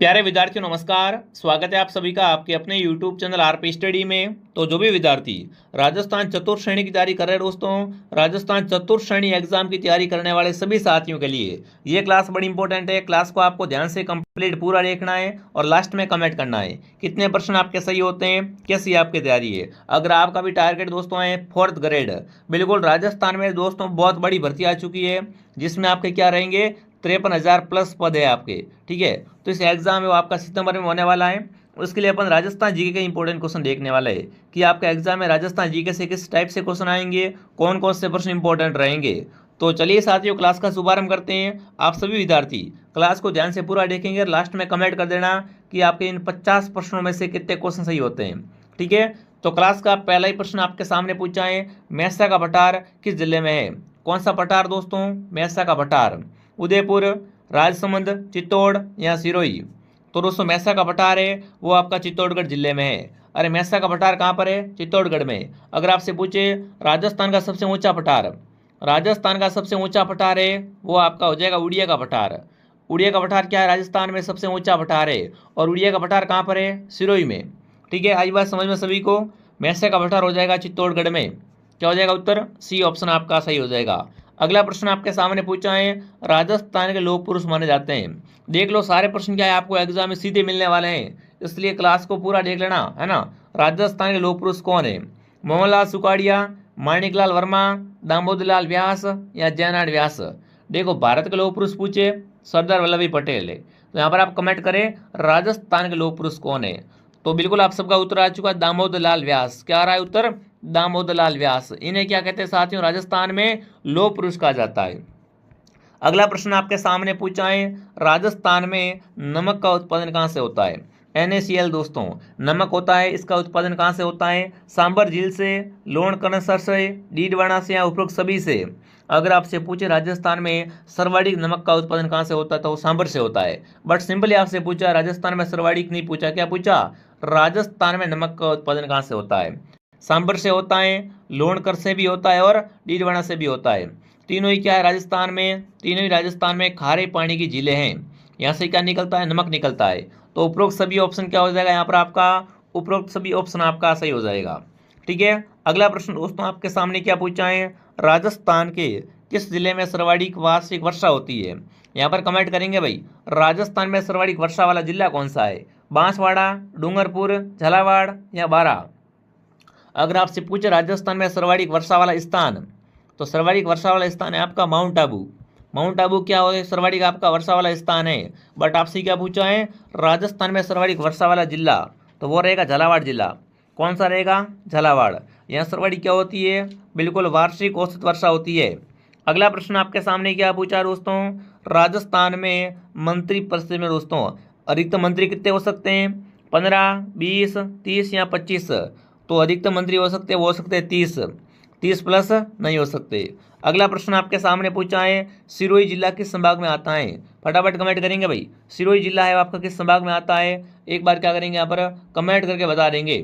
प्यारे विद्यार्थियों नमस्कार। स्वागत है आप सभी का आपके अपने YouTube चैनल आरपी स्टडी में। तो जो भी विद्यार्थी राजस्थान चतुर्थ श्रेणी की तैयारी कर रहे हैं दोस्तों, राजस्थान चतुर्थ श्रेणी एग्जाम की तैयारी करने वाले सभी साथियों के लिए ये क्लास बड़ी इंपॉर्टेंट है। क्लास को आपको ध्यान से कंप्लीट पूरा देखना है और लास्ट में कमेंट करना है कितने % आपके सही होते हैं, कैसी आपकी तैयारी है। अगर आपका भी टारगेट दोस्तों है 4th ग्रेड, बिल्कुल राजस्थान में दोस्तों बहुत बड़ी भर्ती आ चुकी है जिसमें आपके क्या रहेंगे 53,000 प्लस पद है आपके। ठीक है, तो इस एग्जाम में वो आपका सितंबर में होने वाला है। उसके लिए अपन राजस्थान जीके के इंपॉर्टेंट क्वेश्चन देखने वाले हैं कि आपका एग्जाम में राजस्थान जीके से किस टाइप से क्वेश्चन आएंगे, कौन कौन से प्रश्न इंपॉर्टेंट रहेंगे। तो चलिए साथियों क्लास का शुभारंभ करते हैं। आप सभी विद्यार्थी क्लास को ध्यान से पूरा देखेंगे और लास्ट में कमेंट कर देना कि आपके इन 50 प्रश्नों में से कितने क्वेश्चन सही होते हैं। ठीक है, तो क्लास का पहला ही प्रश्न आपके सामने पूछा है, मैसा का पठार किस जिले में है। कौन सा पठार दोस्तों, मैसा का पठार, उदयपुर, राजसमंद, चित्तौड़ या सिरोही। तो दोस्तों मैसा का पठार है वो आपका चित्तौड़गढ़ जिले में है। अरे मैसा का पठार कहाँ पर है, चित्तौड़गढ़ में। अगर आपसे पूछे राजस्थान का सबसे ऊंचा पठार, राजस्थान का सबसे ऊंचा पठार है वो आपका हो जाएगा उड़िया का पठार। उड़िया का पठार क्या है, राजस्थान में सबसे ऊंचा पठार है और उड़िया का पठार कहाँ पर है, सिरोही में। ठीक है, आई बात समझ में सभी को। मैसा का पठार हो जाएगा चित्तौड़गढ़ में। क्या हो जाएगा उत्तर, सी ऑप्शन आपका सही हो जाएगा। अगला प्रश्न आपके सामने पूछा है, राजस्थान के लोक पुरुष माने जाते हैं। देख लो सारे प्रश्न क्या है आपको एग्जाम में सीधे मिलने वाले हैं, इसलिए क्लास को पूरा देख लेना है ना। राजस्थान के लोक पुरुष कौन है, मोहनलाल सुखाड़िया, माणिकलाल वर्मा, दामोदरलाल व्यास या जयनारायण व्यास। देखो भारत के लोक पुरुष पूछे सरदार वल्लभ भाई पटेल है, तो यहाँ पर आप कमेंट करें राजस्थान के लोक पुरुष कौन है। तो बिल्कुल आप सबका उत्तर आ चुका है दामोदरलाल व्यास। क्या आ रहा है उत्तर, दामोदरलाल व्यास। इन्हें क्या कहते हैं साथियों, राजस्थान में लोक पुरुष कहा जाता है। अगला प्रश्न आपके सामने पूछा है, राजस्थान में नमक का उत्पादन कहाँ से होता है। NaCl दोस्तों नमक होता है, इसका उत्पादन कहाँ से होता है, सांबर झील से, लोणकरणसर से, डीडवाना से या उपरोक्त सभी से। अगर आपसे पूछे राजस्थान में सर्वाधिक नमक का उत्पादन कहाँ से होता है तो वो सांबर से होता है। बट सिंपली आपसे पूछा राजस्थान में सर्वाधिक नहीं पूछा, क्या पूछा, राजस्थान में नमक का उत्पादन कहाँ से होता है। सांबर से होता है, लोणकर से भी होता है और डीडवाना से भी होता है। तीनों ही क्या है राजस्थान में, तीनों ही राजस्थान में खारे पानी की झीलें हैं। यहाँ से क्या निकलता है, नमक निकलता है। तो उपरोक्त सभी ऑप्शन क्या हो जाएगा यहाँ पर आपका, उपरोक्त सभी ऑप्शन आपका सही हो जाएगा। ठीक है, अगला प्रश्न दोस्तों आपके सामने क्या पूछा है, राजस्थान के किस जिले में सर्वाधिक वार्षिक वर्षा होती है। यहाँ पर कमेंट करेंगे भाई राजस्थान में सर्वाधिक वर्षा वाला जिला कौन सा है, बांसवाड़ा, डूंगरपुर, झालावाड़ या बारां। अगर आपसे पूछे राजस्थान में सर्वाधिक वर्षा वाला स्थान, तो सर्वाधिक वर्षा वाला स्थान है आपका माउंट आबू। माउंट आबू क्या हो, सर्वाधिक आपका वर्षा वाला स्थान है। बट आपसे क्या पूछा है, राजस्थान में सर्वाधिक वर्षा वाला जिला, तो वो रहेगा झालावाड़ जिला। कौन सा रहेगा, झालावाड़। यहाँ सर्वाधिक क्या होती है, बिल्कुल वार्षिक औसत वर्षा होती है। अगला प्रश्न आपके सामने क्या पूछा दोस्तों, राजस्थान में मंत्री परिषद में दोस्तों अधिकतम मंत्री कितने हो सकते हैं, 15, 20, 30 या 25। तो अधिकतम मंत्री हो सकते हैं, वो हो सकते हैं 30 प्लस नहीं हो सकते। अगला प्रश्न आपके सामने पूछा है, सिरोही जिला किस संभाग में आता है। फटाफट कमेंट करेंगे भाई सिरोही जिला है आपका किस संभाग में आता है। एक बार क्या करेंगे यहाँ पर कमेंट करके बता देंगे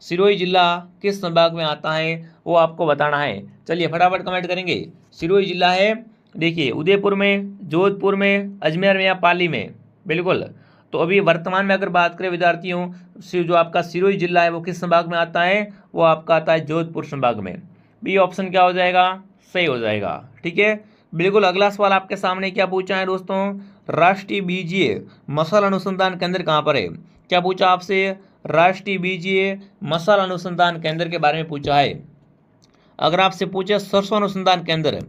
सिरोही जिला किस संभाग में आता है, वो आपको बताना है। चलिए फटाफट कमेंट करेंगे, सिरोही जिला है देखिए उदयपुर में, जोधपुर में, अजमेर में या पाली में। बिल्कुल, तो अभी वर्तमान में अगर बात करें विद्यार्थियों, जो आपका सिरोही जिला है वो किस संभाग में आता है, वो आपका आता है जोधपुर संभाग में। बी ऑप्शन क्या हो जाएगा, सही हो जाएगा। ठीक है, बिल्कुल। अगला सवाल आपके सामने क्या पूछा है दोस्तों, राष्ट्रीय बीजीय मसाला अनुसंधान केंद्र कहाँ पर है। क्या पूछा आपसे, राष्ट्रीय बीजीय मसाला अनुसंधान केंद्र के बारे में पूछा है। अगर आपसे पूछे सरसों अनुसंधान केंद्र,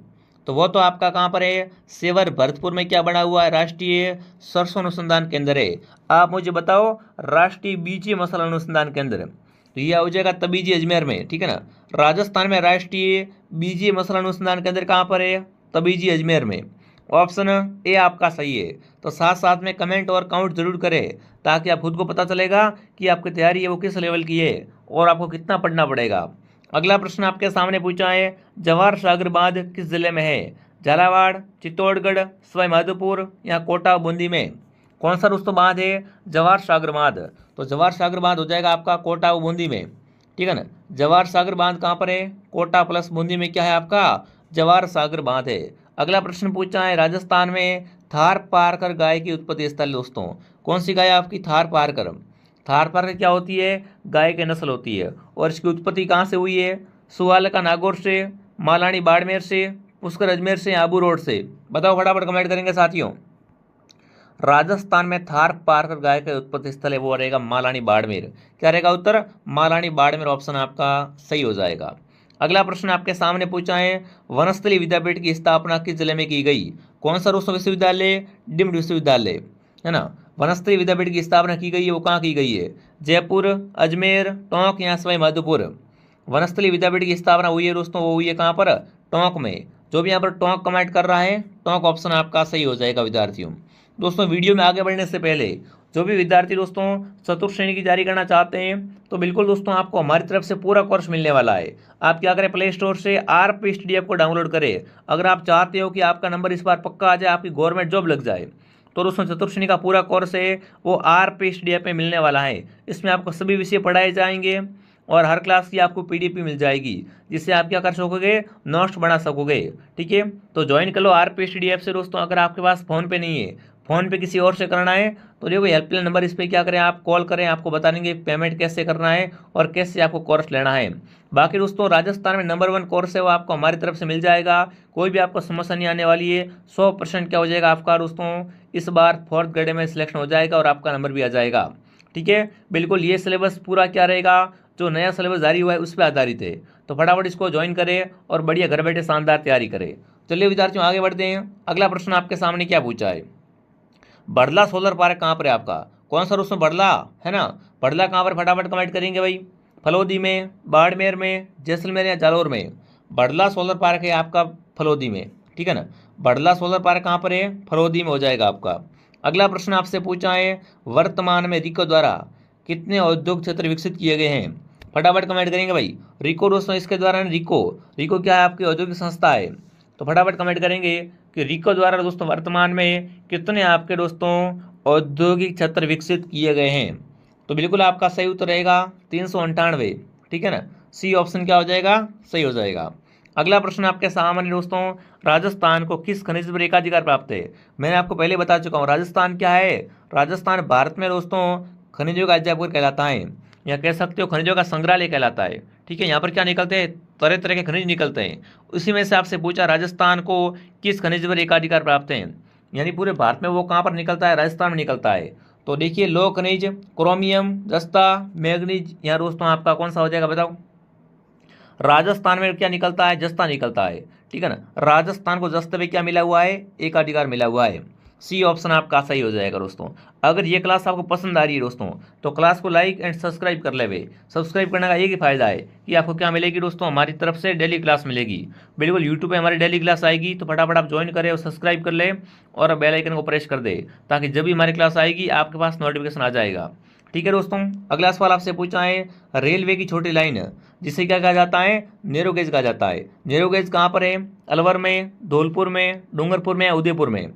तो वो तो आपका कहाँ पर है, सेवर भरतपुर में क्या बना हुआ है, राष्ट्रीय सरसों अनुसंधान केंद्र है। आप मुझे बताओ राष्ट्रीय बीजीय मसाला अनुसंधान केंद्र, तो यह हो जाएगा तबीजी अजमेर में। ठीक है ना, राजस्थान में राष्ट्रीय बीजीय मसाला अनुसंधान केंद्र कहाँ पर है, तबीजी अजमेर में। ऑप्शन ए आपका सही है। तो साथ साथ में कमेंट और काउंट जरूर करें ताकि आप खुद को पता चलेगा कि आपकी तैयारी है वो किस लेवल की है और आपको कितना पढ़ना पड़ेगा। अगला प्रश्न आपके सामने पूछा है, जवाहर सागर बांध किस जिले में है, झालावाड़, चित्तौड़गढ़, सवाई माधोपुर या कोटा बूंदी में। कौन सा दोस्तों बांध है, जवाहर सागर बांध। तो जवाहर सागर बांध हो जाएगा आपका कोटा बूंदी में। ठीक है ना, जवाहर सागर बांध कहाँ पर है, कोटा प्लस बूंदी में क्या है आपका, जवाहर सागर बांध है। अगला प्रश्न पूछा है, राजस्थान में थारपारकर गाय की उत्पत्ति स्थल दोस्तों, कौन सी गाय आपकी? थारपारकर। थारपारकर क्या होती है? गाय की नस्ल होती है। और इसकी उत्पत्ति कहाँ से हुई है? सुवालका नागौर से, मालानी बाड़मेर से, पुष्कर अजमेर से, आबू रोड से? बताओ फटाफट कमेंट करेंगे साथियों। राजस्थान में थारपारकर गाय का उत्पत्ति स्थल है वो रहेगा मालानी बाड़मेर। क्या रहेगा उत्तर? मालानी बाड़मेर ऑप्शन आपका सही हो जाएगा। अगला प्रश्न आपके सामने पूछा है, वनस्थली विद्यापीठ की स्थापना किस जिले में की गई? कौन सा दोस्तों विश्वविद्यालय? डीम्ड विश्वविद्यालय, है ना। वनस्थली विद्यापीठ की स्थापना की गई है वो कहाँ की गई है? जयपुर, अजमेर, टोंक या सवाई माधोपुर? वनस्थली विद्यापीठ की स्थापना हुई है दोस्तों, वो हुई है कहाँ पर? टोंक में। जो भी यहाँ पर टोंक कमेंट कर रहा है, टोंक ऑप्शन आपका सही हो जाएगा विद्यार्थियों। दोस्तों वीडियो में आगे बढ़ने से पहले जो भी विद्यार्थी दोस्तों चतुर्थ श्रेणी की तैयारी करना चाहते हैं तो बिल्कुल दोस्तों आपको हमारी तरफ से पूरा कोर्स मिलने वाला है। आप क्या करें, प्ले स्टोर से RPSTD ऐप को डाउनलोड करें। अगर आप चाहते हो कि आपका नंबर इस बार पक्का आ जाए, आपकी गवर्नमेंट जॉब लग जाए, तो दोस्तों चतुर्थ श्रेणी का पूरा कोर्स है वो RPSTD ऐप में मिलने वाला है। इसमें आपको सभी विषय पढ़ाए जाएंगे और हर क्लास की आपको PDF मिल जाएगी, जिससे आप क्या कर सकोगे, नोट्स बना सकोगे। ठीक है, तो ज्वाइन कर लो RPSTD ऐप से दोस्तों। अगर आपके पास फ़ोन पे नहीं है, फ़ोन पे किसी और से करना है, तो देखो हेल्पलाइन नंबर इस पर क्या करें, आप कॉल करें, आपको बता देंगे पेमेंट कैसे करना है और कैसे आपको कोर्स लेना है। बाकी दोस्तों राजस्थान में नंबर 1 कोर्स है वो आपको हमारी तरफ से मिल जाएगा। कोई भी आपको समस्या नहीं आने वाली है। 100% क्या हो जाएगा आपका दोस्तों, इस बार 4th ग्रेड में सिलेक्शन हो जाएगा और आपका नंबर भी आ जाएगा। ठीक है, बिल्कुल ये सिलेबस पूरा क्या रहेगा, जो नया सिलेबस जारी हुआ है उस पर आधारित है। तो फटाफट इसको ज्वाइन करें और बढ़िया घर बैठे शानदार तैयारी करें। चलिए विद्यार्थियों आगे बढ़ते हैं। अगला प्रश्न आपके सामने क्या पूछा है, बड़ला सोलर पार्क कहाँ पर है आपका? कौन सा दोस्तों? बड़ला, है ना। बड़ला कहाँ पर? फटाफट कमेंट करेंगे भाई। फलोदी में, बाड़मेर में, जैसलमेर या जालौर में? बड़ला सोलर पार्क है आपका फलोदी में। ठीक है ना, बड़ला सोलर पार्क कहाँ पर है? फलोदी में हो जाएगा आपका। अगला प्रश्न आपसे पूछा है, वर्तमान में रिको द्वारा कितने औद्योगिक क्षेत्र विकसित किए गए हैं? फटाफट कमेंट करेंगे भाई। रिको दोस्तों इसके द्वारा, रिको क्या है? आपकी औद्योगिक संस्था है। तो फटाफट कमेंट करेंगे कि रिको द्वारा दोस्तों वर्तमान में कितने आपके दोस्तों औद्योगिक क्षेत्र विकसित किए गए हैं? तो बिल्कुल आपका सही उत्तर रहेगा 398। ठीक है ना, सी ऑप्शन क्या हो जाएगा, सही हो जाएगा। अगला प्रश्न आपके सामने दोस्तों, राजस्थान को किस खनिज पर एकाधिकार प्राप्त है? मैंने आपको पहले बता चुका हूँ, राजस्थान क्या है? राजस्थान भारत में दोस्तों खनिजों का अजयपुर कहलाता है, या कह सकते हो खनिजों का संग्रहालय कहलाता है। ठीक है, यहाँ पर क्या निकलते हैं, तरह तरह के खनिज निकलते हैं। उसी में से आपसे पूछा राजस्थान को किस खनिज पर एकाधिकार प्राप्त है, यानी पूरे भारत में वो कहाँ पर निकलता है, राजस्थान में निकलता है। तो देखिए लौह खनिज, क्रोमियम, जस्ता, मैग्नीज, यहाँ दोस्तों आपका कौन सा हो जाएगा बताओ? राजस्थान में क्या निकलता है, जस्ता निकलता है। ठीक है ना, राजस्थान को जस्ते में क्या मिला हुआ है, एकाधिकार मिला हुआ है। सी ऑप्शन आपका सही हो जाएगा दोस्तों। अगर ये क्लास आपको पसंद आ रही है दोस्तों तो क्लास को लाइक एंड सब्सक्राइब कर ले। सब्सक्राइब करने का एक ही फायदा है कि आपको क्या मिलेगी दोस्तों, हमारी तरफ से डेली क्लास मिलेगी। बिल्कुल यूट्यूब पे हमारी डेली क्लास आएगी, तो फटाफट आप ज्वाइन करें और सब्सक्राइब कर ले और बेल आइकन को प्रेस कर दे, ताकि जब भी हमारी क्लास आएगी आपके पास नोटिफिकेशन आ जाएगा। ठीक है दोस्तों, अगला सवाल आपसे पूछा है, रेलवे की छोटी लाइन जिसे क्या कहा जाता है, नैरो गेज कहा जाता है। नैरो गेज कहाँ पर है? अलवर में, धौलपुर में, डूंगरपुर में या उदयपुर में?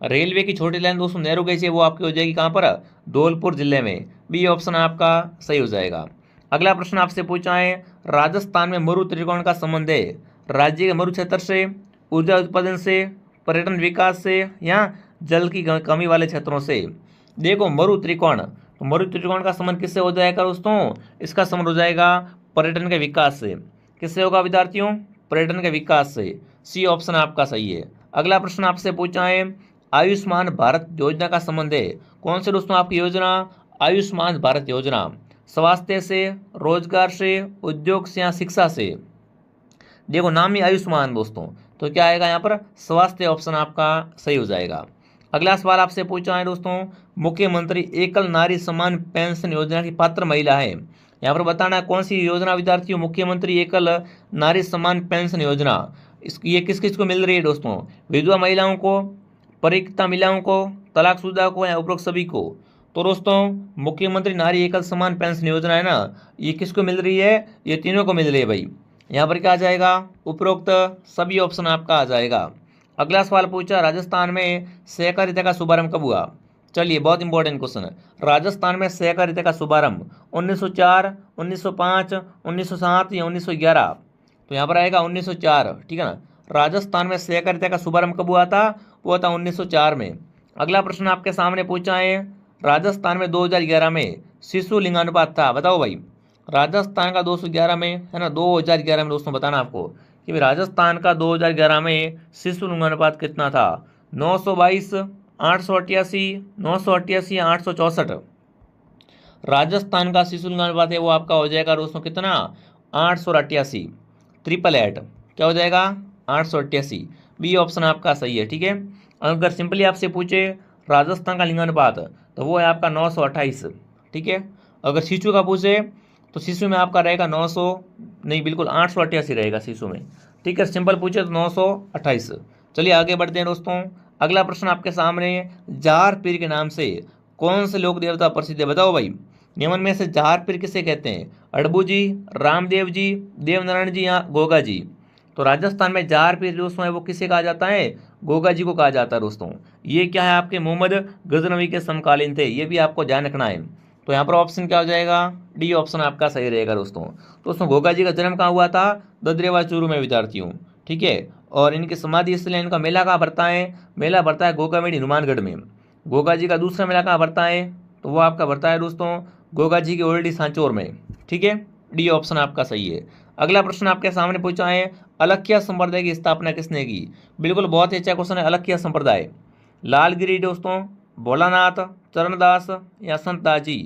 रेलवे की छोटी लाइन दोस्तों नैरो गेज है वो आपकी हो जाएगी कहाँ पर, धौलपुर जिले में। बी ऑप्शन आपका सही हो जाएगा। अगला प्रश्न आपसे पूछा है, राजस्थान में मरु त्रिकोण का संबंध है राज्य के मरु क्षेत्र से, ऊर्जा उत्पादन से, पर्यटन विकास से या जल की कमी वाले क्षेत्रों से? देखो मरु त्रिकोण, तो मरु त्रिकोण का संबंध किससे हो जाएगा दोस्तों, इसका संबंध हो जाएगा पर्यटन के विकास से। किससे होगा विद्यार्थियों, पर्यटन के विकास से। सी ऑप्शन आपका सही है। अगला प्रश्न आपसे पूछा है, आयुष्मान भारत योजना का संबंध है कौन से दोस्तों आपकी योजना, आयुष्मान भारत योजना? स्वास्थ्य से, रोजगार से, उद्योग से या शिक्षा से? देखो नाम ही आयुष्मान दोस्तों, तो क्या आएगा यहाँ पर, स्वास्थ्य ऑप्शन आपका सही हो जाएगा। अगला सवाल आपसे पूछा है दोस्तों, मुख्यमंत्री एकल नारी सम्मान पेंशन योजना की पात्र महिला है। यहाँ पर बताना है कौन सी योजना विद्यार्थियों, मुख्यमंत्री एकल नारी सम्मान पेंशन योजना। ये किस किस को मिल रही है दोस्तों, विधवा महिलाओं को, परित्यक्ता महिलाओं को, तलाकशुदा को या उपरोक्त सभी को? तो दोस्तों मुख्यमंत्री नारी एकल सम्मान पेंशन योजना है ना, ये किसको मिल रही है, ये तीनों को मिल रही है भाई। यहाँ पर क्या आ जाएगा, उपरोक्त सभी ऑप्शन आपका आ जाएगा। अगला सवाल पूछा, राजस्थान में सहकारिता का शुभारंभ कब हुआ? चलिए बहुत इंपॉर्टेंट क्वेश्चन है। राजस्थान में सहकारिता का शुभारंभ 1904, 1905, 1907 या 1911? तो यहाँ पर आएगा 1904। ठीक है ना, राजस्थान में सहकारिता का शुभारंभ कब हुआ था, वो था 1904 में। अगला प्रश्न आपके सामने पूछा है, राजस्थान में 2011 में शिशु लिंगानुपात था, बताओ भाई। राजस्थान का 211 में है ना, 2011 में दोस्तों बताना आपको कि भाई राजस्थान का 2011 में शिशु लिंगानुपात कितना था। 922, 888, 988 या 864। राजस्थान का शिशु लिंगानुपात है वो आपका हो जाएगा दोस्तों कितना, 888, 888 क्या हो जाएगा, 888। बी ऑप्शन आपका सही है, ठीक है। अगर सिंपली आपसे पूछे राजस्थान का लिंगानुपात तो वो है आपका 928, ठीक है। अगर शिशु का पूछे तो शिशु में आपका रहेगा 900 नहीं, बिल्कुल 888 रहेगा शिशु में, ठीक है। सिंपल पूछे तो 928। चलिए आगे बढ़ते हैं दोस्तों। अगला प्रश्न आपके सामने, जार पीर के नाम से कौन से लोक देवता प्रसिद्ध है, बताओ भाई। निम्न में से जार पीर किसे कहते हैं, अड़बू जी, रामदेव जी, देवनारायण जी या गोगा जी। तो राजस्थान में जार पीर दोस्तों है वो किसे कहा जाता है, गोगा जी को कहा जाता है दोस्तों। ये क्या है, आपके मोहम्मद गजनवी के समकालीन थे, ये भी आपको ध्यान रखना है। तो यहाँ पर ऑप्शन क्या हो जाएगा, डी ऑप्शन आपका सही रहेगा दोस्तों गोगा जी का जन्म कहाँ हुआ था, ददरेवा चूरू में विद्यार्थियों, ठीक है। और इनकी समाधि स्थल, इनका मेला कहाँ भरता है, मेला भरता है गोगामेड़ी हनुमानगढ़ में। गोगा जी का दूसरा मेला कहाँ भरता है, तो वो आपका भरता है दोस्तों गोगा जी की ओल्डी सांचौर में, ठीक है। डी ऑप्शन आपका सही है। अगला प्रश्न आपके सामने पूछा है, अलख्या संप्रदाय की स्थापना किसने की। बिल्कुल बहुत ही अच्छा क्वेश्चन है। अलख्या संप्रदाय, लालगिरी दोस्तों, भोलानाथ, चरणदास या संतदास जी।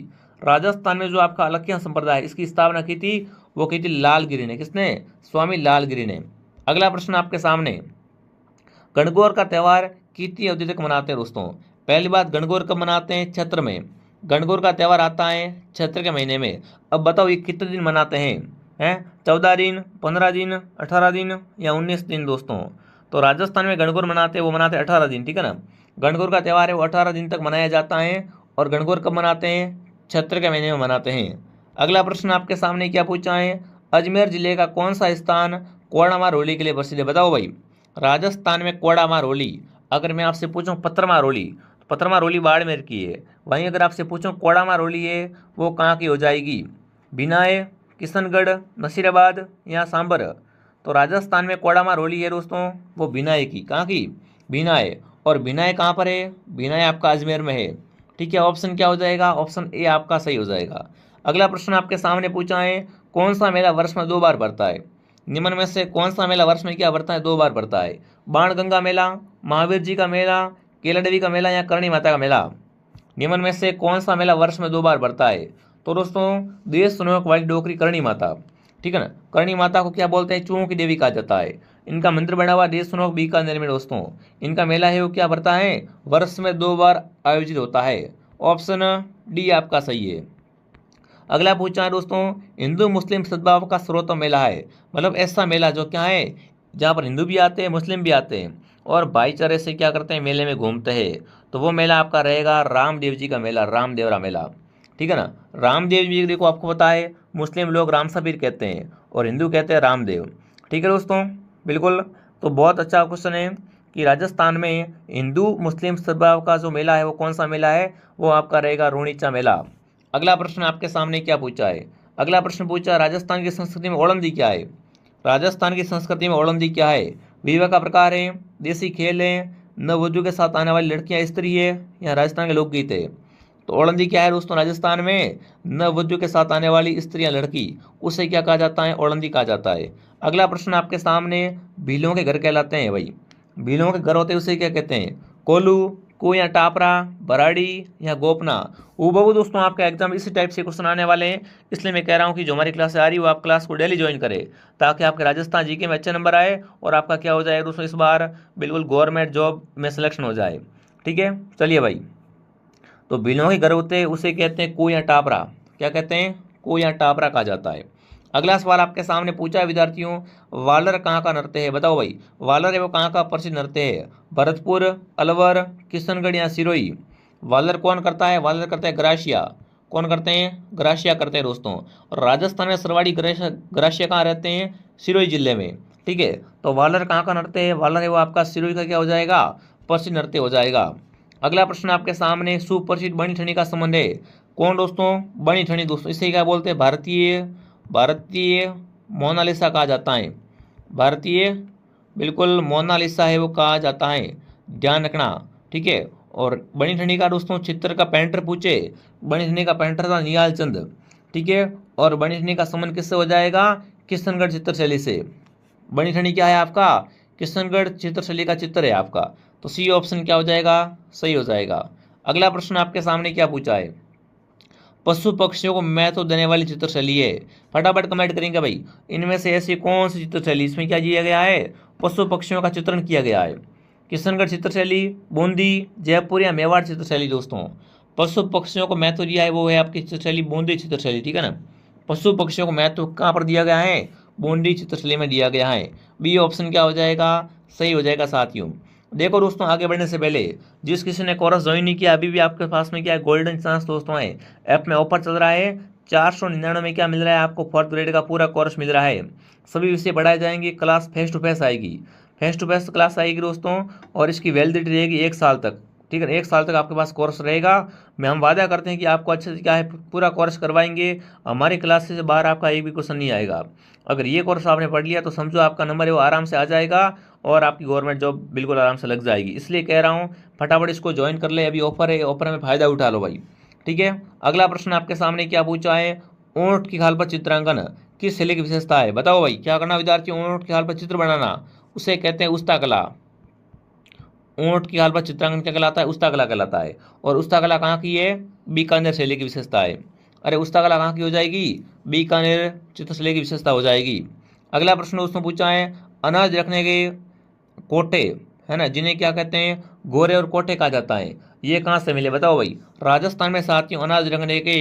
राजस्थान में जो आपका अलख्या संप्रदाय इसकी स्थापना की थी वो की थी लालगिरी ने, किसने, स्वामी लालगिरी ने। अगला प्रश्न आपके सामने, गणगौर का त्यौहार कितनी अवधि तक मनाते हैं दोस्तों। पहली बात, गणगौर कब मनाते हैं, चैत्र में। गणगौर का त्यौहार आता है चैत्र के महीने में। अब बताओ ये कितने दिन मनाते हैं 14 दिन, 15 दिन, 18 दिन या 19 दिन दोस्तों। तो राजस्थान में गणगौर मनाते हैं वो मनाते हैं 18 दिन, ठीक है ना। गणगौर का त्यौहार है वो 18 दिन तक मनाया जाता है। और गणगौर कब मनाते हैं, चैत्र के महीने में मनाते हैं। अगला प्रश्न आपके सामने क्या पूछा है, अजमेर जिले का कौन सा स्थान कोड़ामार होली के लिए प्रसिद्ध है, बताओ भाई। राजस्थान में कोड़ामार होली, अगर मैं आपसे पूछूं पत्रमार होली, तो पत्रमार होली बाड़मेर की है। वहीं अगर आपसे पूछूं कोड़ामार होली है वो कहाँ की हो जाएगी, बिनाए, किशनगढ़, नसीराबाद या सांबर। तो राजस्थान में कोड़ामार होली है दोस्तों वो बिनाए की, कहाँ की, बिनाए। और बिनाए कहाँ पर है, बिनाए आपका अजमेर में है, ठीक है। ऑप्शन क्या हो जाएगा, ऑप्शन ए आपका सही हो जाएगा। अगला प्रश्न आपके सामने पूछा है, कौन सा मेला वर्ष में 2 बार बढ़ता है। निम्न में से कौन सा मेला वर्ष में क्या बढ़ता है, 2 बार बढ़ता है। बाणगंगा मेला, महावीर जी का मेला, केलादेवी का मेला या करणी माता का मेला। निम्न में से कौन सा मेला वर्ष में 2 बार बढ़ता है। तो दोस्तों देश सुनोक वाली डोकरी करणी माता, ठीक है ना। करणी माता को क्या बोलते हैं, चूहों की देवी कहा जाता है। इनका मंदिर बना हुआ देश सुनोक बीकानेर में दोस्तों। इनका मेला है वो क्या बढ़ता है, वर्ष में 2 बार आयोजित होता है। ऑप्शन डी आपका सही है। अगला पूछा है दोस्तों, हिंदू मुस्लिम सद्भाव का स्रोत मेला है, मतलब ऐसा मेला जो क्या है जहाँ पर हिंदू भी आते हैं मुस्लिम भी आते हैं और भाईचारे से क्या करते हैं, मेले में घूमते हैं। तो वो मेला आपका रहेगा रामदेव जी का मेला, रामदेवरा मेला, ठीक है ना। रामदेव जी देखो आपको पता है मुस्लिम लोग राम सबीर कहते हैं और हिंदू कहते हैं रामदेव, ठीक है दोस्तों, बिल्कुल। तो बहुत अच्छा क्वेश्चन है कि राजस्थान में हिंदू मुस्लिम सद्भाव का जो मेला है वो कौन सा मेला है, वो आपका रहेगा रोहिणी मेला। अगला प्रश्न आपके सामने क्या पूछा है, अगला प्रश्न पूछा राजस्थान की संस्कृति में ओलंदी क्या है। राजस्थान की संस्कृति में ओलंदी क्या है, विवाह का प्रकार है, देसी खेल है, नववधु के साथ आने वाली लड़कियां स्त्री है या राजस्थान के लोकगीत है। तो ओलंदी क्या है दोस्तों, राजस्थान में नववधु के साथ आने वाली स्त्रियां लड़की, उसे क्या कहा जाता है, ओलंदी कहा जाता है। अगला प्रश्न आपके सामने, भीलों के घर कहलाते हैं भाई। भीलों के घर होते हैं उसे क्या कहते हैं, कोलू, को या टापरा, बराड़ी या गोपना। वो दोस्तों आपका एग्जाम इसी टाइप से क्वेश्चन आने वाले हैं, इसलिए मैं कह रहा हूँ कि जो हमारी क्लास आ रही है वो आप क्लास को डेली ज्वाइन करें ताकि आपके राजस्थान जीके में अच्छे नंबर आए और आपका क्या हो जाए दोस्तों, इस बार बिल्कुल गवर्नमेंट जॉब में सिलेक्शन हो जाए, ठीक है। चलिए भाई, तो भीलों के घर होते हैं उसे कहते हैं को या टापरा, क्या कहते हैं, को या टापरा कहा जाता है। अगला सवाल आपके सामने पूछा है विद्यार्थियों, वालर कहाँ का नृत्य है, बताओ भाई। वालर है वो कहाँ का प्रसिद्ध नृत्य है, भरतपुर, अलवर, किशनगढ़ या सिरोही। वालर कौन करता है, वालर करते हैं ग्राशिया, कौन करते हैं, ग्राशिया करते हैं दोस्तों। और राजस्थान में सरवाड़ी ग्राशिया कहाँ रहते हैं, सिरोही जिले में, ठीक है। तो वालर कहाँ का नृत्य है, वालर है वो आपका सिरोही का क्या हो जाएगा, प्रसिद्ध नृत्य हो जाएगा। अगला प्रश्न आपके सामने, सुप्रसिद्ध बनी ठनी का संबंध है, कौन दोस्तों, बनी ठनी दोस्तों, इसे क्या बोलते हैं, भारतीय मोनालिसा कहा जाता है, भारतीय बिल्कुल मोनालिसा है वो कहा जाता है, ध्यान रखना, ठीक है। और बनी ठनी का दोस्तों चित्र का पेंटर पूछे, बनी ठनी का पेंटर था निहाल चंद, ठीक है। और बनी ठनी का संबंध किससे हो जाएगा, किशनगढ़ चित्रशैली से। बनी ठनी क्या है आपका, किशनगढ़ चित्रशैली का चित्र है आपका। तो सी ऑप्शन क्या हो जाएगा, सही हो जाएगा। अगला प्रश्न आपके सामने क्या पूछा है, पशु पक्षियों को महत्व देने वाली चित्रशैली है। फटाफट कमेंट करेंगे भाई, इनमें से ऐसी कौन सी चित्रशैली, इसमें क्या किया गया है, पशु पक्षियों का चित्रण किया गया है। किशनगढ़ चित्रशैली, बूंदी, जयपुर या मेवाड़ चित्रशैली। दोस्तों पशु पक्षियों को महत्व दिया है वो है आपकी चित्रशैली बूंदी चित्रशैली, ठीक है ना। पशु पक्षियों को महत्व कहाँ पर दिया गया है, बूंदी चित्रशैली में दिया गया है। बी ऑप्शन क्या हो जाएगा, सही हो जाएगा साथियों। देखो दोस्तों आगे बढ़ने से पहले जिस किसी ने कोर्स ज्वाइन नहीं किया, अभी भी आपके पास में क्या है, गोल्डन चांस दोस्तों है। ऐप में ऑफर चल रहा है, 499 में क्या मिल रहा है आपको, 4th ग्रेड का पूरा कोर्स मिल रहा है। सभी विषय पढ़ाए जाएंगे, क्लास फेस टू फेस आएगी, फेस टू फेस क्लास आएगी दोस्तों। और इसकी वैलिडिटी रहेगी 1 साल तक, ठीक है। 1 साल तक आपके पास कोर्स रहेगा। मैं हम वादा करते हैं कि आपको अच्छे से क्या है पूरा कोर्स करवाएंगे। हमारी क्लास से बाहर आपका एक भी क्वेश्चन नहीं आएगा। अगर ये कोर्स आपने पढ़ लिया तो समझो आपका नंबर है वो आराम से आ जाएगा और आपकी गवर्नमेंट जॉब बिल्कुल आराम से लग जाएगी। इसलिए कह रहा हूँ फटाफट इसको ज्वाइन कर ले, अभी ऑफर है, ऑफर में फ़ायदा उठा लो भाई, ठीक है। अगला प्रश्न आपके सामने क्या पूछा है, ऊँट की खाल पर चित्रांकन किस शैली की विशेषता है। बताओ भाई क्या करना विद्यार्थियों, ऊँट की खाल पर चित्र बनाना उसे कहते हैं उस्ता कला। ऊँट की खाल पर चित्रांकन क्या कहलाता है, उस्ता कला कहलाता है। और उस्ता कला कहाँ की है, बीकानेर शैली की विशेषता है। अरे उस्ता कला कहाँ की हो जाएगी, बीकानेर चित्रशैली की विशेषता हो जाएगी। अगला प्रश्न दोस्तों पूछा है, अनाज रखने के कोटे है ना, जिन्हें क्या कहते हैं, गोरे और कोटे कहा जाता है, ये कहाँ से मिले बताओ भाई। राजस्थान में साथियों अनाज रखने के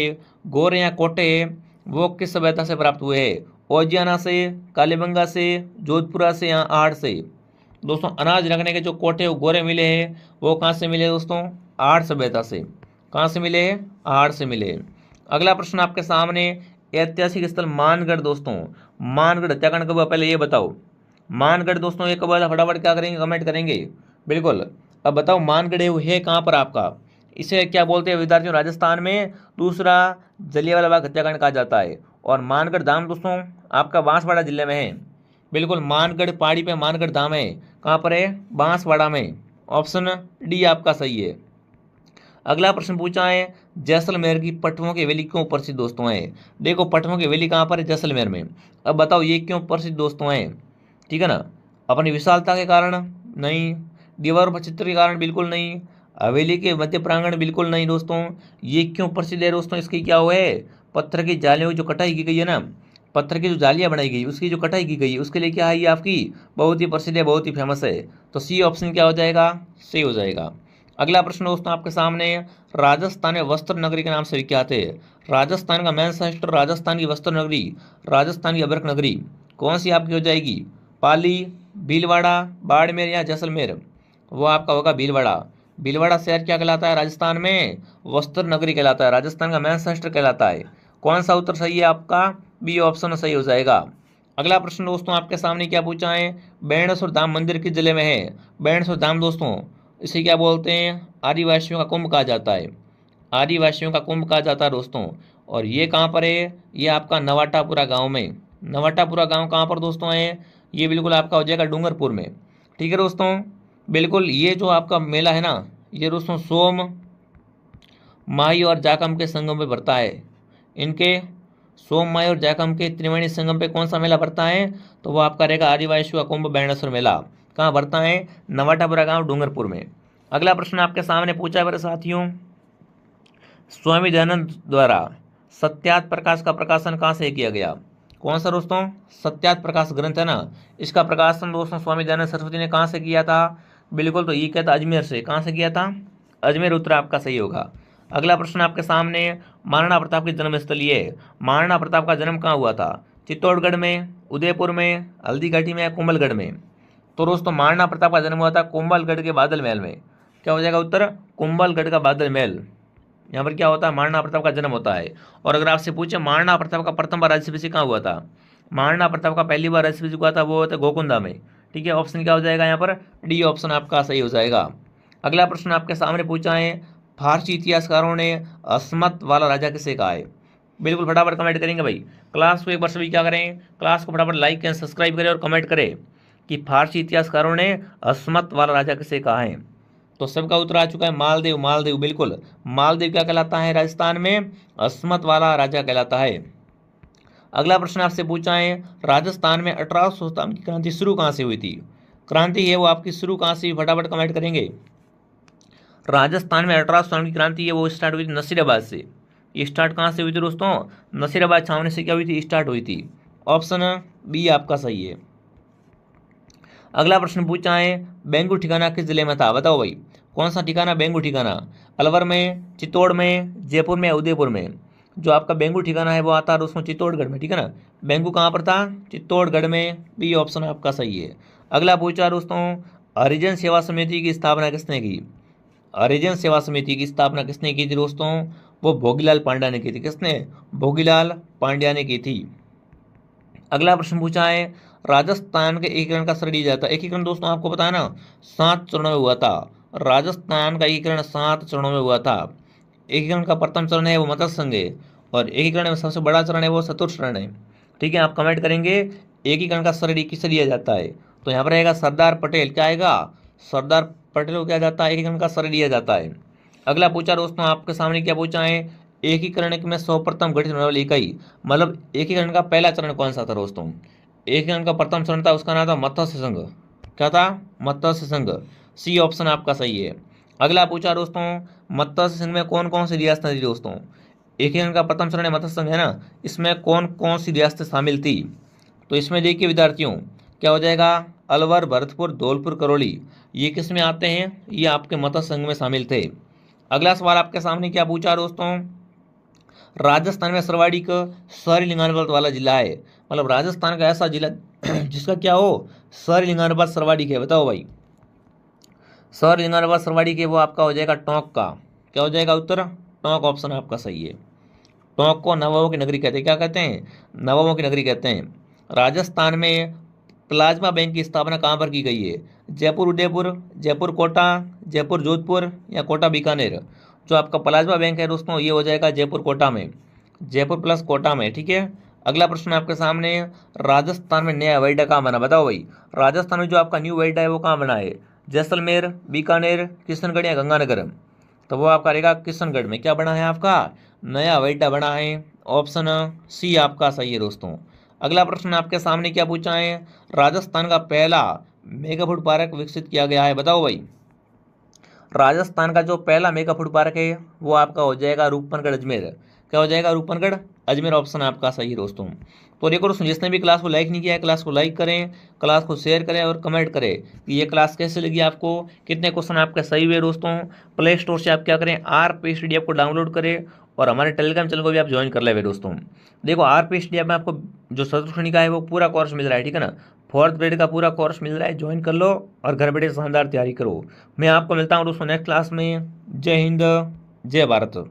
गोरे या कोटे वो किस सभ्यता से प्राप्त हुए हैं, ओजियाना से, कालीबंगा से, जोधपुरा से या आहड़ से। दोस्तों अनाज रखने के जो कोटे गोरे मिले हैं वो कहाँ से मिले दोस्तों, आहड़ सभ्यता से। कहाँ से मिले, आहड़ से मिले। अगला प्रश्न आपके सामने, ऐतिहासिक स्थल मानगढ़। दोस्तों मानगढ़ हत्याकांड कब हुआ पहले ये बताओ। मानगढ़ दोस्तों एक बार फटाफट क्या करेंगे, कमेंट करेंगे बिल्कुल। अब बताओ मानगढ़ है कहाँ पर आपका, इसे क्या बोलते हैं विद्यार्थियों, राजस्थान में। दूसरा जलियांवाला बाग हत्याकांड कहा जाता है। और मानगढ़ धाम दोस्तों आपका बांसवाड़ा जिले में है। बिल्कुल मानगढ़ पहाड़ी पे मानगढ़ धाम है, कहाँ पर है, बांसवाड़ा में। ऑप्शन डी आपका सही है। अगला प्रश्न पूछा है, जैसलमेर की पटवों की हवेली क्यों प्रसिद्ध दोस्तों है। देखो पटवों की हवेली कहाँ पर है, जैसलमेर में। अब बताओ ये क्यों प्रसिद्ध दोस्तों है, ठीक है ना। अपनी विशालता के कारण नहीं, दीवारों पर चित्र के कारण बिल्कुल नहीं, हवेली के मध्य प्रांगण बिल्कुल नहीं दोस्तों। ये क्यों प्रसिद्ध है दोस्तों, इसकी क्या हुआ है, पत्थर की जालियों की जो कटाई की गई है ना, पत्थर की जो जालियाँ बनाई गई उसकी जो कटाई की गई है उसके लिए क्या है ये आपकी बहुत ही प्रसिद्ध है, बहुत ही फेमस है। तो सी ऑप्शन क्या हो जाएगा, सही हो जाएगा। अगला प्रश्न दोस्तों आपके सामने, राजस्थान में वस्त्र नगरी के नाम से विख्यात है। राजस्थान का मेन शहर राजस्थान की वस्त्र नगरी, राजस्थान की अभ्रक नगरी कौन सी आपकी हो जाएगी, पाली, भीलवाड़ा, बाड़मेर या जैसलमेर। वो आपका होगा भीलवाड़ा। भीलवाड़ा शहर क्या कहलाता है राजस्थान में, वस्त्र नगरी कहलाता है, राजस्थान का मेन शहर कहलाता है। कौन सा उत्तर सही है आपका, बी ऑप्शन सही हो जाएगा। अगला प्रश्न दोस्तों आपके सामने क्या पूछा है, बेणेश्वर धाम मंदिर किस जिले में है। बेणेश्वर धाम दोस्तों इसे क्या बोलते हैं, आदिवासियों का कुंभ कहा जाता है, आदिवासियों का कुंभ कहा जाता है दोस्तों। और ये कहाँ पर है, ये आपका नवाटापुरा गांव में। नवाटापुरा गांव कहाँ पर दोस्तों है, ये बिल्कुल आपका हो जाएगा डूंगरपुर में, ठीक है दोस्तों। बिल्कुल ये जो आपका मेला है ना, ये दोस्तों सोम, माही और जाकम के संगम पे भरता है। इनके सोम, माही और जाकम के त्रिवेणी संगम पे कौन सा मेला भरता है, तो वो आपका रहेगा आदिवासियों का कुंभ बेणेश्वर मेला। कहाँ भरता है, नवाटापुरा गांव डूंगरपुर में। अगला प्रश्न आपके सामने पूछा है मेरे साथियों, स्वामी दयानंद द्वारा सत्यार्थ प्रकाश का प्रकाशन कहाँ से किया गया। कौन सा दोस्तों, सत्यार्थ प्रकाश ग्रंथ है ना, इसका प्रकाशन दोस्तों स्वामी दयानंद सरस्वती ने कहाँ से किया था, बिल्कुल तो ये कहता अजमेर से। कहाँ से किया था, अजमेर, उत्तर आपका सही होगा। अगला प्रश्न आपके सामने, महाराणा प्रताप की जन्मस्थली है। महाराणा प्रताप का जन्म कहाँ हुआ था, चित्तौड़गढ़ में, उदयपुर में, हल्दीघाटी में या कुंभलगढ़ में। तो दोस्तों महाराणा प्रताप का जन्म हुआ था कुंभलगढ़ के बादल महल में। क्या हो जाएगा उत्तर, कुंभलगढ़ का बादल महल, यहाँ पर क्या होता है, महाराणा प्रताप का जन्म होता है। और अगर आपसे पूछे महाराणा प्रताप का प्रथम बार राज्याभिषेक कहाँ हुआ था, महाराणा प्रताप का पहली बार राज्याभिषेक हुआ था वो होता है गोकुंदा में, ठीक है। ऑप्शन क्या हो जाएगा यहाँ पर, डी ऑप्शन आपका सही हो जाएगा। अगला प्रश्न आपके सामने पूछा है, फारसी इतिहासकारों ने अस्मत वाला राजा किसे कहा है। बिल्कुल फटाफट कमेंट करेंगे भाई। क्लास को एक बार सभी क्या करें, क्लास को फटाफट लाइक करें, सब्सक्राइब करें और कमेंट करें कि फारसी इतिहासकारों ने अस्मत वाला राजा किसे कहा है। तो सबका उत्तर आ चुका है मालदीव। मालदीव बिल्कुल, मालदीव क्या कहलाता है राजस्थान में? अस्मत वाला राजा कहलाता है। अगला प्रश्न आपसे पूछा है, राजस्थान में 1800 की क्रांति शुरू कहाँ से हुई थी? क्रांति है वो आपकी शुरू कहाँ से हुई? फटाफट कमेंट करेंगे। राजस्थान में 1800 की क्रांति है वो स्टार्ट हुई थी नसीराबाद से। ये स्टार्ट कहाँ से हुई थी दोस्तों? नसीराबाद छावनी से क्या हुई थी? स्टार्ट हुई थी। ऑप्शन बी आपका सही है। अगला प्रश्न पूछा है, बेंगू ठिकाना किस जिले में था? बताओ भाई, कौन सा ठिकाना बेंगू ठिकाना? अलवर में, चित्तौड़ में, जयपुर में, उदयपुर में? जो आपका बेंगू ठिकाना है वो आता है दोस्तों चित्तौड़गढ़ में, ठीक है ना। बेंगू कहाँ पर था? चित्तौड़गढ़ में। बी ऑप्शन आपका सही है। अगला पूछा दोस्तों, हरिजन सेवा समिति की स्थापना किसने की? हरिजन सेवा समिति की स्थापना किसने की थी दोस्तों? वो भोगीलाल पांड्या ने की थी। किसने? भोगीलाल पांड्या ने की थी। अगला प्रश्न पूछा है, राजस्थान के एकीकरण का श्रेय दिया जाता है। एकीकरण दोस्तों आपको पता है ना 7 चरणों में हुआ था। राजस्थान का एकीकरण 7 चरणों में हुआ था। एकीकरण का प्रथम चरण है वो मत्स्य संघ है, और एकीकरण में सबसे बड़ा चरण है वो चतुर्थ है। ठीक है, आप कमेंट करेंगे एकीकरण का श्रेय किसे दिया जाता है? तो यहाँ पर रहेगा सरदार पटेल। क्या आएगा? सरदार पटेल को क्या जाता है? एकीकरण का श्रेय दिया जाता है। अगला पूछा दोस्तों आपके सामने क्या पूछा है, एकीकरण में सर्वप्रथम गठित होने वाली इकाई, मतलब एकीकरण का पहला चरण कौन सा था दोस्तों? एकीकरण का प्रथम चरण था, उसका नाम था मत्स्य संघ। क्या था? मत्स्य संघ। सी ऑप्शन आपका सही है। अगला पूछा दोस्तों, मत्स्य संघ में कौन कौन सी रियासतें थी दोस्तों? एकीकरण का प्रथम चरण मत्स्य संघ है ना, इसमें कौन कौन सी रियासतें शामिल थी? तो इसमें देखिए विद्यार्थियों, क्या हो जाएगा? अलवर, भरतपुर, धौलपुर, करौली, ये किस में आते हैं? ये आपके मत्स्य संघ में शामिल थे। अगला सवाल आपके सामने क्या पूछा दोस्तों, राजस्थान में सर्वाधिक शहरी लिंगानुपात वाला जिला है, मतलब राजस्थान का ऐसा जिला जिसका क्या हो, शहरी लिंगानुपात सर्वाधिक है। बताओ भाई, शहरी लिंगानुपात सर्वाधिक है वो आपका हो जाएगा टोंक का। क्या हो जाएगा उत्तर? टोंक ऑप्शन आपका सही है। टोंक को नवाबों की नगरी कहते हैं। क्या कहते हैं? नवाबों की नगरी कहते हैं। राजस्थान में प्लाज्मा बैंक की स्थापना कहाँ पर की गई है? जयपुर उदयपुर, जयपुर कोटा, जयपुर जोधपुर, या कोटा बीकानेर? जो आपका प्लाज्मा बैंक है दोस्तों ये हो जाएगा जयपुर कोटा में, जयपुर प्लस कोटा में। ठीक है, अगला प्रश्न आपके सामने, राजस्थान में नया हवाई अड्डा कहाँ बना? बताओ भाई, राजस्थान में जो आपका न्यू हवाई अड्डा है वो कहाँ बना है? जैसलमेर, बीकानेर, किशनगढ़ या गंगानगर? तो वो आपका रहेगा किशनगढ़ में। क्या बना है आपका? नया हवाई अड्डा बना है। ऑप्शन सी आपका सही है दोस्तों। अगला प्रश्न आपके सामने क्या पूछा है, राजस्थान का पहला मेगा फूड पार्क विकसित किया गया है। बताओ भाई, राजस्थान का जो पहला मेगा फूड पार्क है वो आपका हो जाएगा रूपनगढ़ अजमेर। क्या हो जाएगा? रूपनगढ़ अजमेर ऑप्शन आपका सही है दोस्तों। तो देखो दोस्तों, जिसने भी क्लास को लाइक नहीं किया है क्लास को लाइक करें, क्लास को शेयर करें और कमेंट करें कि ये क्लास कैसे लगी आपको, कितने क्वेश्चन आपके सही हुए दोस्तों। प्ले स्टोर से आप क्या करें, RP स्टडी ऐप को डाउनलोड करें और हमारे टेलीग्राम चैनल को भी आप ज्वाइन कर ले दोस्तों। देखो RP स्टडी ऐप में आपको जो चतुर्थ श्रेणी का है वो पूरा कोर्स मिल रहा है, ठीक है ना। 4th ग्रेड का पूरा कोर्स मिल रहा है, ज्वाइन कर लो और घर बैठे शानदार तैयारी करो। मैं आपको मिलता हूँ दोस्तों नेक्स्ट क्लास में। जय हिंद, जय भारत।